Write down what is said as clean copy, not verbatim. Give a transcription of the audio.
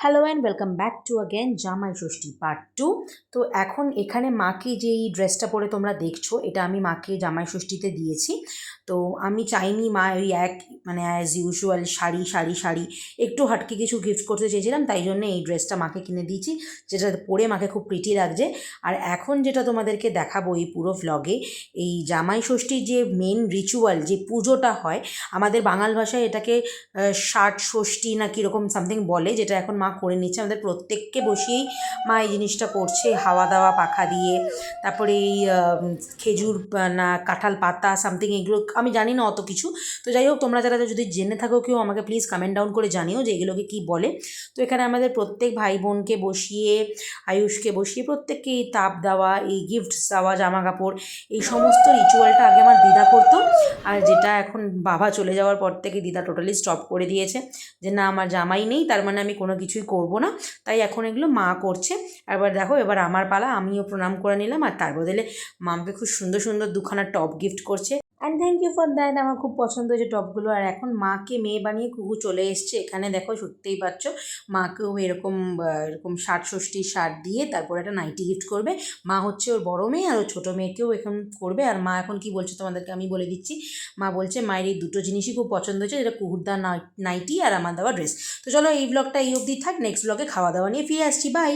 Hello and welcome back to again জামাই ষষ্ঠী part 2। তো এখন এখানে মাকে যেই ড্রেসটা পরে তোমরা দেখছো, এটা আমি মাকে জামাই ষষ্ঠীতে দিয়েছি। তো আমি চাইনি মা ওই এক মানে অ্যাজ ইউজুয়াল শাড়ি শাড়ি শাড়ি একটু হাটকে কিছু গিফট করতে চেয়েছিলাম, তাই জন্য এই ড্রেসটা মাকে কিনে দিয়েছি, যেটা পরে মাকে খুব প্রিটি লাগছে। আর এখন যেটা তোমাদেরকে দেখাবো এই পুরো ভ্লগে, এই জামাই ষষ্ঠীর যে মেন রিচুয়াল যে পুজোটা হয়, আমাদের বাঙাল ভাষায় এটাকে ষাট ষষ্ঠী না কীরকম সামথিং বলে, যেটা এখন মা করে নিচ্ছে। আমাদের প্রত্যেককে বসিয়েই মা এই জিনিসটা করছে, হাওয়া দাওয়া পাখা দিয়ে, তারপরে এই খেজুর না কাঁঠাল পাতা সামথিং, এগুলো আমি জানি না অত কিছু। তো যাই হোক, তোমরা যারা যদি জেনে থাকো কেউ আমাকে প্লিজ কমেন্ট ডাউন করে জানিও যে এগুলোকে কী বলে। তো এখানে আমাদের প্রত্যেক ভাই বোনকে বসিয়ে, আয়ুষকে বসিয়ে প্রত্যেককে এই তাপ দেওয়া, এই গিফটস দেওয়া, জামা কাপড়, এই সমস্ত রিচুয়ালটা আগে আমার দিদা করতো। আর যেটা এখন বাবা চলে যাওয়ার পর থেকে দিদা টোটালি স্টপ করে দিয়েছে, যে না আমার জামাই নেই তার মানে আমি কোনো কিছুই করব না, তাই এখন এগুলো মা করছে। এবার দেখো, এবার আমার পালা, আমিও প্রণাম করে নিলাম, আর তার বদলে মা আমাকে খুব সুন্দর সুন্দর দুখানা টপ গিফট করছে। And thank you for that, আমার খুব পছন্দ হয়েছে টপগুলো। আর এখন মাকে মেয়ে বানিয়ে কুকু চলে এসছে এখানে, দেখো শুনতেই পাচ্ছ। মাকেও এরকম এরকম ষাট ষষ্ঠীর শার্ট দিয়ে তারপর একটা নাইটি গিফট করবে। মা হচ্ছে ওর বড় মেয়ে, আর ওর ছোটো মেয়েকেও এখন করবে। আর মা এখন কি বলছে তোমাদেরকে আমি বলে দিচ্ছি। মা বলছে মায়ের এই দুটো জিনিসই খুব পছন্দ হয়েছে, যেটা কুকুর দা নাইটি আর আমার দেওয়া ড্রেস। তো চলো এই ব্লগটা এই অবধি থাক, নেক্সট ব্লগে খাওয়া দাওয়া নিয়ে ফিরে আসছি, বাই।